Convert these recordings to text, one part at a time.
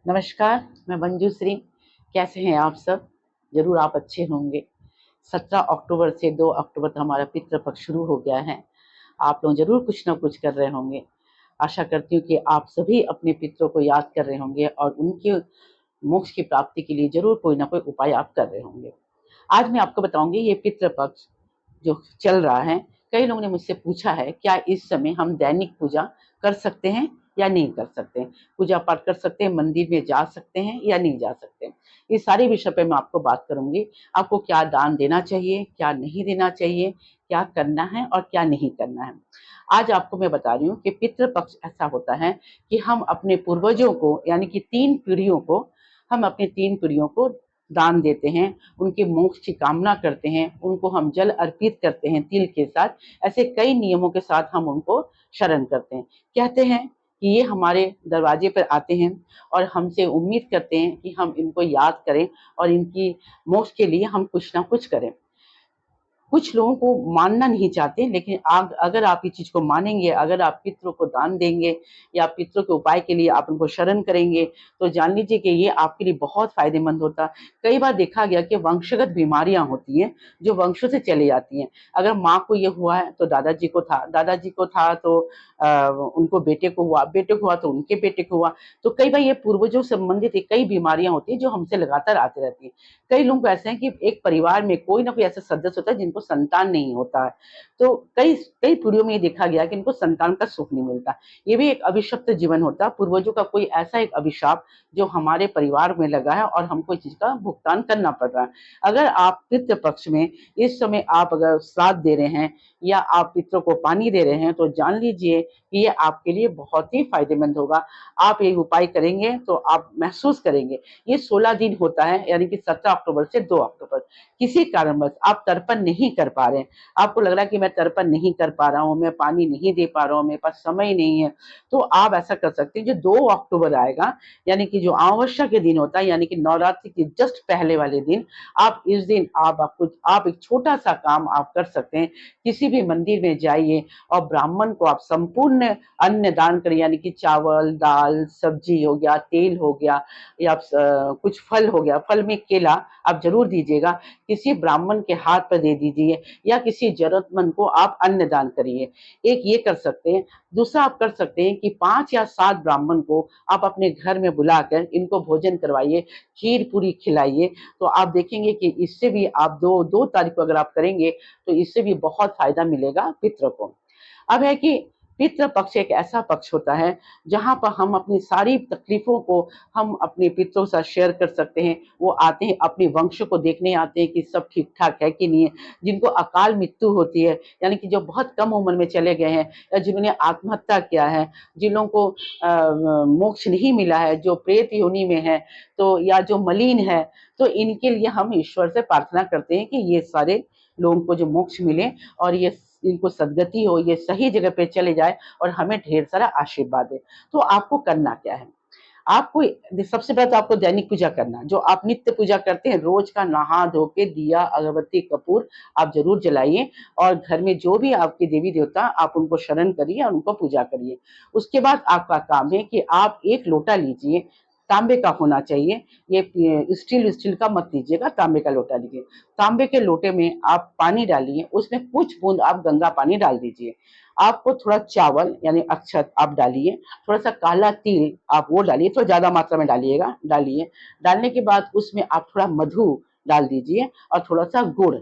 नमस्कार, मैं मंजूश्री। कैसे हैं आप सब? ज़रूर आप अच्छे होंगे। 17 अक्टूबर से 2 अक्टूबर तक हमारा पितृपक्ष शुरू हो गया है। आप लोग ज़रूर कुछ न कुछ कर रहे होंगे। आशा करती हूँ कि आप सभी अपने पितरों को याद कर रहे होंगे और उनके मोक्ष की प्राप्ति के लिए ज़रूर कोई न कोई उपाय आप कर रहे होंगे। आज मैं आपको बताऊँगी ये पितृपक्ष जो चल रहा है, कई लोगों ने मुझसे पूछा है क्या इस समय हम दैनिक पूजा कर सकते हैं या नहीं कर सकते हैं? पूजा पाठ कर सकते हैं, मंदिर में जा सकते हैं या नहीं जा सकते हैं? इस सारे विषय पे मैं आपको बात करूँगी। आपको क्या दान देना चाहिए, क्या नहीं देना चाहिए, क्या करना है और क्या नहीं करना है। आज आपको मैं बता रही हूँ कि पितृपक्ष ऐसा होता है कि हम अपने पूर्वजों को यानी कि 3 पीढ़ियों को हम अपनी 3 पीढ़ियों को दान देते हैं, उनके मोक्ष की कामना करते हैं, उनको हम जल अर्पित करते हैं तिल के साथ। ऐसे कई नियमों के साथ हम उनको शरण करते हैं। कहते हैं कि ये हमारे दरवाजे पर आते हैं और हमसे उम्मीद करते हैं कि हम इनको याद करें और इनकी मोक्ष के लिए हम कुछ ना कुछ करें। कुछ लोगों को मानना नहीं चाहते, लेकिन अगर आप ये चीज़ को मानेंगे, अगर आप पितरों को दान देंगे या पितरों के उपाय के लिए आप उनको शरण करेंगे, तो जान लीजिए कि ये आपके लिए बहुत फ़ायदेमंद होता है। कई बार देखा गया कि वंशगत बीमारियाँ होती हैं, जो वंशों से चली जाती हैं। अगर माँ को ये हुआ है, तो दादाजी को था तो उनको बेटे को हुआ, बेटे को हुआ तो उनके बेटे को हुआ। तो कई बार ये पूर्वजों से संबंधित कई बीमारियाँ होती हैं, जो हमसे लगातार आती रहती हैं। कई लोग ऐसे हैं कि एक परिवार में कोई ना कोई ऐसा सदस्य होता है जिनको संतान नहीं होता है। तो कई कई पीढ़ियों में ये देखा गया कि इनको संतान का सुख नहीं मिलता। ये भी एक अभिशप्त जीवन होता है, पूर्वजों का कोई ऐसा एक अभिशाप जो हमारे परिवार में लगा है और हमको इस चीज़ का भुगतान करना पड़ रहा है। अगर आप पितृ पक्ष में इस समय आप अगर श्राद्ध दे रहे हैं या आप पितरों को पानी दे रहे हैं, तो जान लीजिए कि ये आपके लिए बहुत ही फ़ायदेमंद होगा। आप ये उपाय करेंगे तो आप महसूस करेंगे। ये 16 दिन होता है, यानी कि 17 अक्टूबर से 2 अक्टूबर। किसी कारणवश आप तर्पण नहीं कर पा रहे हैं, आपको लग रहा है कि मैं तर्पण नहीं कर पा रहा हूँ, मैं पानी नहीं दे पा रहा हूँ, मेरे पास समय नहीं है, तो आप ऐसा कर सकते हैं। जो 2 अक्टूबर आएगा, यानी कि जो अमावस्या के दिन होता है, यानी कि नवरात्रि के जस्ट पहले वाले दिन, आप इस दिन आप एक छोटा-सा काम आप कर सकते हैं। किसी भी मंदिर में जाइए और ब्राह्मण को आप संपूर्ण अन्न दान करें, यानी कि चावल, दाल, सब्जी हो गया, तेल हो गया या कुछ फल हो गया, फल में केला आप ज़रूर दीजिएगा, किसी ब्राह्मण के हाथ पर दे दीजिए या किसी ज़रूरतमंद को आप अन्नदान करिए। एक ये कर सकते हैं। दूसरा आप कर सकते हैं कि 5 या 7 ब्राह्मण को आप अपने घर में बुलाकर इनको भोजन करवाइए, खीर-पूरी खिलाइए, तो आप देखेंगे कि इससे भी आप 2 तारीख को अगर आप करेंगे, तो इससे भी बहुत फ़ायदा मिलेगा पितरों को। अब है कि पितृ पक्ष एक ऐसा पक्ष होता है जहाँ पर हम अपनी सारी तकलीफों को हम अपने पितरों के साथ शेयर कर सकते हैं। वो आते हैं, अपने वंश को देखने आते हैं कि सब ठीक-ठाक है कि नहीं है। जिनको अकाल मृत्यु होती है, यानी कि जो बहुत कम उम्र में चले गए हैं या जिन्होंने आत्महत्या किया है, जिन लोगों को मोक्ष नहीं मिला है, जो प्रेत योनि में है, तो या जो मलिन है, तो इनके लिए हम ईश्वर से प्रार्थना करते हैं कि ये सारे लोगों को जो मोक्ष मिले और ये इनको सद्गति हो, ये सही जगह पे चले जाए और हमें ढेर सारा आशीर्वाद दे। तो आपको करना क्या है? आपको सबसे पहले तो आपको दैनिक पूजा करना, जो आप नित्य पूजा करते हैं, रोज का नहा धो के दिया, अगरबत्ती, कपूर आप ज़रूर जलाइए और घर में जो भी आपके देवी-देवता आप उनको शरण करिए और उनको पूजा करिए। उसके बाद आपका काम है कि आप एक लोटा लीजिए, तांबे का होना चाहिए, ये स्टील का मत लीजिएगा, तांबे का लोटा लीजिए। तांबे के लोटे में आप पानी डालिए, उसमें कुछ बूँद आप गंगा पानी डाल दीजिए। आपको थोड़ा चावल यानी अक्षत आप डालिए, थोड़ा-सा काला तिल आप वो डालिए, थोड़ा ज़्यादा मात्रा में डालिए। डालने के बाद उसमें आप थोड़ा मधु डाल दीजिए और थोड़ा-सा गुड़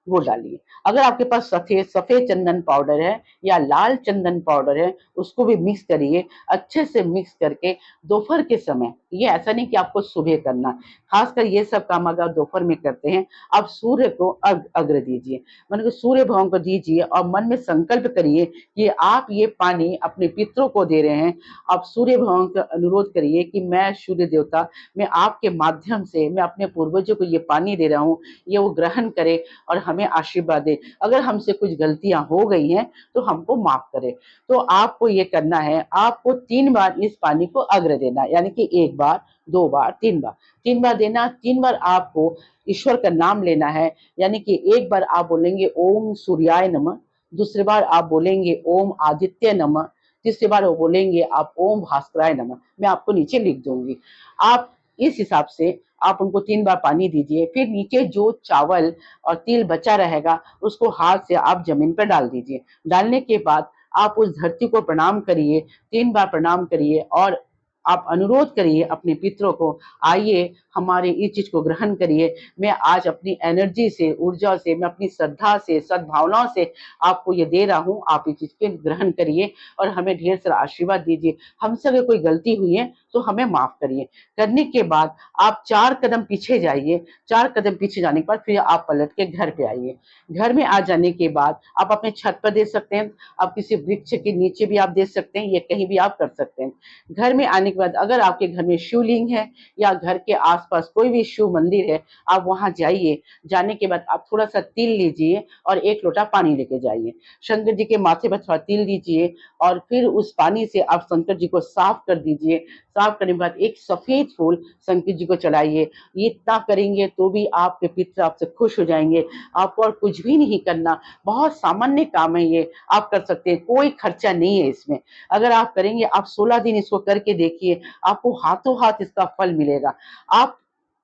डालिए। अगर आपके पास सफ़ेद चंदन पाउडर है या लाल चंदन पाउडर है, उसको भी मिक्स करिए। अच्छे से मिक्स करके दोपहर के समय, ये ऐसा नहीं कि आपको सुबह करना, खासकर ये सब काम अगर आप दोपहर में करते हैं, आप सूर्य को अर्घ्य दीजिए। माने कि सूर्य भगवान को दीजिए और मन में संकल्प करिए कि आप ये पानी अपने पितरों को दे रहे हैं। आप सूर्य भगवान का अनुरोध करिए कि मैं सूर्य देवता, मैं आपके माध्यम से मैं अपने पूर्वजों को ये पानी दे रहा हूँ, ये वो ग्रहण करें और हमें आशीर्वाद दें। अगर हमसे कुछ गलतियाँ हो गई हैं, तो हमको माफ़ करें। तो आपको ये करना है, आपको 3 बार इस पानी को अर्घ्य देना है, यानी कि 1 बार, 2 बार, 3 बार। 3 बार देना, 3 बार आपको ईश्वर का नाम लेना है, यानी कि एक बार आप बोलेंगे ओम सूर्याय नमः, दूसरी बार आप बोलेंगे ओम आदित्य नमः, तीसरी बार वो बोलेंगे आप ओम भास्कराय नमः, मैं आपको नीचे लिख दूंगी। आप इस हिसाब से आप उनको 3 बार पानी दीजिए। फिर नीचे जो चावल और तिल बचा रहेगा उसको हाथ से आप जमीन पर डाल दीजिए। डालने के बाद आप उस धरती को प्रणाम करिए, 3 बार प्रणाम करिए और आप अनुरोध करिए अपने पितरों को, आइए हमारे इस चीज को ग्रहण करिए। मैं आज अपनी एनर्जी से, ऊर्जा से, मैं अपनी श्रद्धा से, सद्भावनाओं से आपको ये दे रहा हूँ, आप इस चीज के ग्रहण करिए और हमें ढेर सारा आशीर्वाद दीजिए। हमसे अगर कोई गलती हुई है तो हमें माफ करिए। करने के बाद आप 4 कदम पीछे जाइए। 4 कदम पीछे जाने के बाद फिर आप पलट के घर पे आइए। घर में आ जाने के बाद आप अपने छत पर दे सकते हैं, आप किसी वृक्ष के नीचे भी आप दे सकते हैं, ये कहीं भी आप कर सकते हैं। घर में आने के बाद अगर आपके घर में शिवलिंग है या घर के आसपास कोई भी शिव मंदिर है, आप वहां जाइए। जाने के बाद आप थोड़ा सा तिल लीजिए और 1 लोटा पानी लेके जाइए। शंकर जी के माथे पर थोड़ा तिल दीजिए और फिर उस पानी से आप शंकर जी को साफ कर दीजिए। साफ करने के बाद एक सफेद फूल शंकर जी को चढ़ाइए। ये इतना करेंगे तो भी आपके पितर आपसे खुश हो जाएंगे। आपको और कुछ भी नहीं करना, बहुत सामान्य काम है ये, आप कर सकते हैं, कोई खर्चा नहीं है इसमें। अगर आप करेंगे, आप 16 दिन इसको करके देखिए, आपको हाथों हाथ इसका फल मिलेगा। आप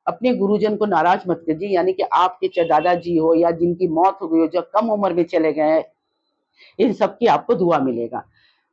अपने गुरुजन को नाराज मत कीजिए, यानी कि आपके चाहे दादाजी हो या जिनकी मौत हो गई हो, जो कम उम्र में चले गए हैं, इन सब की आपको दुआ मिलेगा।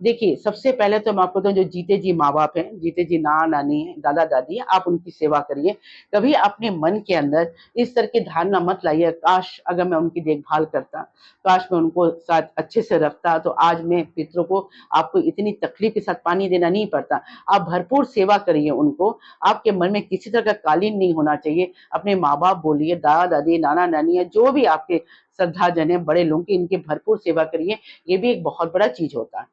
देखिए, सबसे पहले तो मैं आपको बताऊं, जो जीते जी माँ बाप हैं, जीते जी नाना नानी है, दादा दादी है, आप उनकी सेवा करिए। कभी अपने मन के अंदर इस तरह की धारणा मत लाइए, काश अगर मैं उनकी देखभाल करता, काश मैं उनको साथ अच्छे से रखता तो आज मैं पितरों को, आपको इतनी तकलीफ के साथ पानी देना नहीं पड़ता। आप भरपूर सेवा करिए उनको। आपके मन में किसी तरह का कालीन नहीं होना चाहिए। अपने माँ बाप बोलिए, दादा दादी, नाना नानी है, जो भी आपके श्रद्धाजन है, बड़े लोगों की, इनकी भरपूर सेवा करिए। ये भी एक बहुत बड़ा चीज होता है।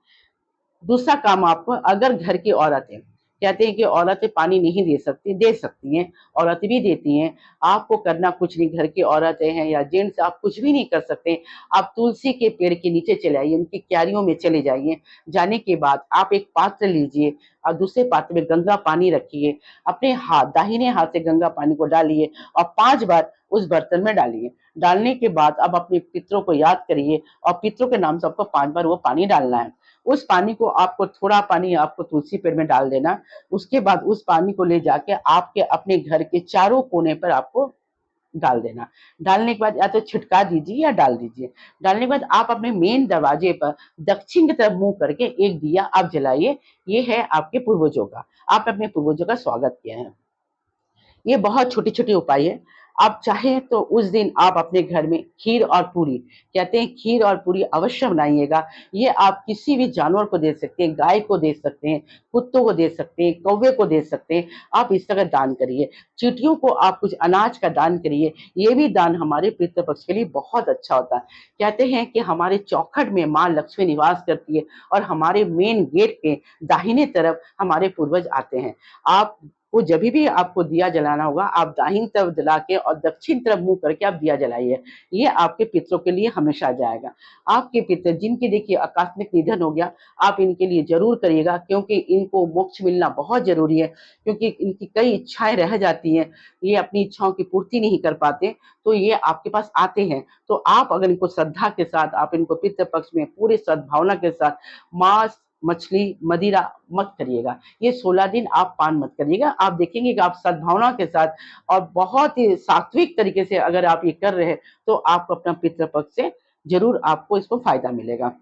दूसरा काम आपको, अगर घर की औरतें कहते हैं कि औरतें पानी नहीं दे सकती, दे सकती हैं, औरतें भी देती हैं। आपको करना कुछ नहीं, घर की औरतें हैं या जेंट्स, आप कुछ भी नहीं कर सकते। आप तुलसी के पेड़ के नीचे चले आइए, उनकी क्यारियों में चले जाइए। जाने के बाद आप एक पात्र लीजिए और दूसरे पात्र में गंगा पानी रखिए। अपने हाथ, दाहिने हाथ से गंगा पानी को डालिए और 5 बार उस बर्तन में डालिए। डालने के बाद अब अपने पितरों को याद करिए और पितरों के नाम से आपको 5 बार वो पानी डालना है। उस पानी को आपको, थोड़ा पानी आपको तुलसी पेड़ में डाल देना। उसके बाद उस पानी को ले जाके आपके अपने घर के चारों कोने पर आपको डाल देना। डालने के बाद या तो छिटका दीजिए या डाल दीजिए। डालने के बाद आप अपने मेन दरवाजे पर दक्षिण की तरफ मुंह करके एक दिया आप जलाइए। ये है आपके पूर्वजों का, आप अपने पूर्वजों का स्वागत किया है। ये बहुत छोटी छोटी उपाय है। आप चाहें तो उस दिन आप अपने घर में खीर और पूरी, कहते हैं खीर और पूरी अवश्य बनाइएगा। ये आप किसी भी जानवर को दे सकते हैं, गाय को दे सकते हैं, कुत्तों को दे सकते हैं, कौवे को दे सकते हैं। आप इस तरह दान करिए। चींटियों को आप कुछ अनाज का दान करिए। ये भी दान हमारे पितृपक्ष के लिए बहुत अच्छा होता है। कहते हैं कि हमारे चौखट में माँ लक्ष्मी निवास करती है और हमारे मेन गेट के दाहिने तरफ हमारे पूर्वज आते हैं। आप वो जब भी आपको दिया जलाना होगा, आप दाहिनी तरफ जला के और दक्षिण तरफ मुंह करके आप दिया जलाइए। ये आपके पितरों के लिए हमेशा जाएगा। आपके पितर जिनके देखिए आकस्मिक निधन हो गया, आप इनके लिए जरूर करिएगा, क्योंकि इनको मोक्ष मिलना बहुत जरूरी है। क्योंकि इनकी कई इच्छाएं रह जाती हैं, ये अपनी इच्छाओं की पूर्ति नहीं कर पाते, तो ये आपके पास आते हैं। तो आप अगर इनको श्रद्धा के साथ, आप इनको पितृ पक्ष में पूरे सद्भावना के साथ, मांस, मछली, मदिरा मत करिएगा। ये 16 दिन आप पान मत करिएगा। आप देखेंगे कि आप सद्भावना के साथ और बहुत ही सात्विक तरीके से अगर आप ये कर रहे हैं, तो आपको अपना पितृपक्ष से जरूर आपको इसको फायदा मिलेगा।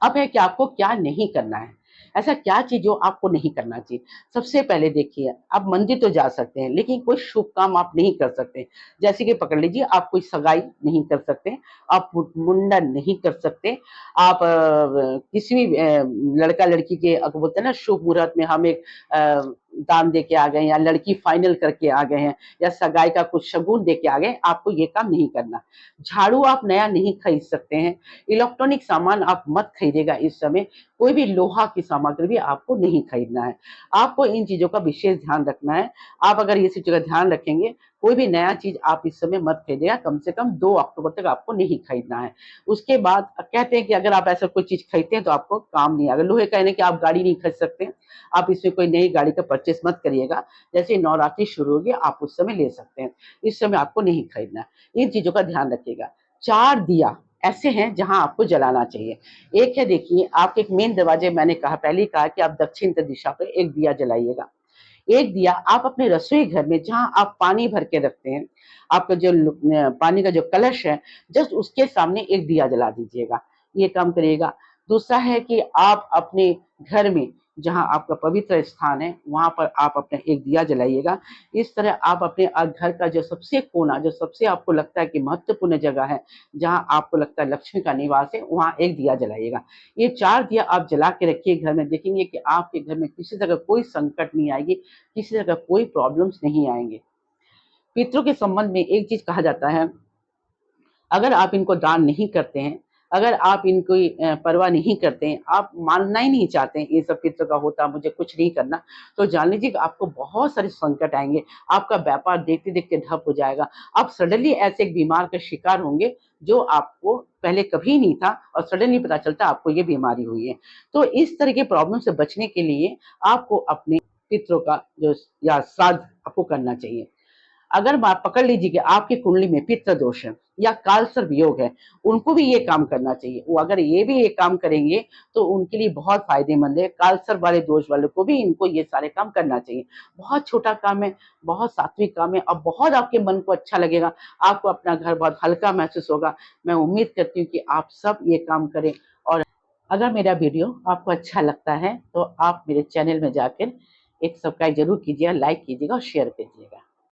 अब है कि आपको क्या नहीं करना है। ऐसा क्या चीज जो आपको नहीं करना चाहिए। सबसे पहले देखिए, आप मंदिर तो जा सकते हैं, लेकिन कोई शुभ काम आप नहीं कर सकते। जैसे कि पकड़ लीजिए, आप कोई सगाई नहीं कर सकते, आप मुंडन नहीं कर सकते, आप किसी भी लड़का लड़की के बोलते हैं ना, शुभ मुहूर्त में हम एक दान दे के आ गए, या लड़की फाइनल करके आ गए हैं, या सगाई का कुछ शगुन दे के आ गए, आपको ये काम नहीं करना। झाड़ू आप नया नहीं खरीद सकते हैं। इलेक्ट्रॉनिक सामान आप मत खरीदेगा इस समय। कोई भी लोहा की सामग्री भी आपको नहीं खरीदना है। आपको इन चीजों का विशेष ध्यान रखना है। आप अगर ये सब चीजों का ध्यान रखेंगे, कोई भी नया चीज आप इस समय मत खरीदेगा। कम से कम 2 अक्टूबर तक आपको नहीं खरीदना है। उसके बाद कहते हैं कि अगर आप ऐसा कोई चीज खरीदते हैं तो आपको काम नहीं। अगर लोहे कहने कि आप गाड़ी नहीं खरीद सकते, आप इसमें कोई नई गाड़ी का परचेस मत करिएगा। जैसे नवरात्रि शुरू होगी, आप उस समय ले सकते हैं, इस समय आपको नहीं खरीदना है। इन चीजों का ध्यान रखिएगा। 4 दिया ऐसे हैं जहां आपको जलाना चाहिए। एक है, देखिए, आपके एक मेन दरवाजे, मैंने कहा पहले ही कहा कि आप दक्षिण दिशा पे एक दिया जलाइएगा। एक दिया आप अपने रसोई घर में जहां आप पानी भर के रखते हैं, आपका जो पानी का जो कलश है, जस्ट उसके सामने एक दिया जला दीजिएगा, ये काम करिएगा। दूसरा है कि आप अपने घर में जहां आपका पवित्र स्थान है वहां पर आप अपने एक दिया जलाइएगा। इस तरह आप अपने घर का जो सबसे कोना, जो सबसे आपको लगता है कि महत्वपूर्ण जगह है, जहां आपको लगता है लक्ष्मी का निवास है, वहां एक दिया जलाइएगा। ये 4 दिया आप जला के रखिए घर में, देखेंगे कि आपके घर में किसी तरह कोई संकट नहीं आएगी, किसी तरह कोई प्रॉब्लम्स नहीं आएंगे। पितरों के संबंध में एक चीज कहा जाता है, अगर आप इनको दान नहीं करते हैं, अगर आप इनको परवाह नहीं करते हैं, आप मानना ही नहीं चाहते हैं ये सब पितरों का होता, मुझे कुछ नहीं करना, तो जान लीजिए कि आपको बहुत सारे संकट आएंगे। आपका व्यापार देखते देखते ठप हो जाएगा। आप सडनली ऐसे एक बीमार का शिकार होंगे जो आपको पहले कभी नहीं था, और सडनली पता चलता आपको ये बीमारी हुई है। तो इस तरह के प्रॉब्लम से बचने के लिए आपको अपने पितरों का जो या श्राद्ध आपको करना चाहिए। अगर आप पकड़ लीजिए कि आपकी कुंडली में पित्त दोष है या कालसर्प योग है, उनको भी ये काम करना चाहिए। वो अगर ये भी ये काम करेंगे तो उनके लिए बहुत फायदेमंद है। कालसर्प वाले दोष वाले को भी इनको ये सारे काम करना चाहिए। बहुत छोटा काम है, बहुत सात्विक काम है, और बहुत आपके मन को अच्छा लगेगा। आपको अपना घर बहुत हल्का महसूस होगा। मैं उम्मीद करती हूँ कि आप सब ये काम करें। और अगर मेरा वीडियो आपको अच्छा लगता है तो आप मेरे चैनल में जाकर एक सब्सक्राइब जरूर कीजिएगा, लाइक कीजिएगा और शेयर कीजिएगा।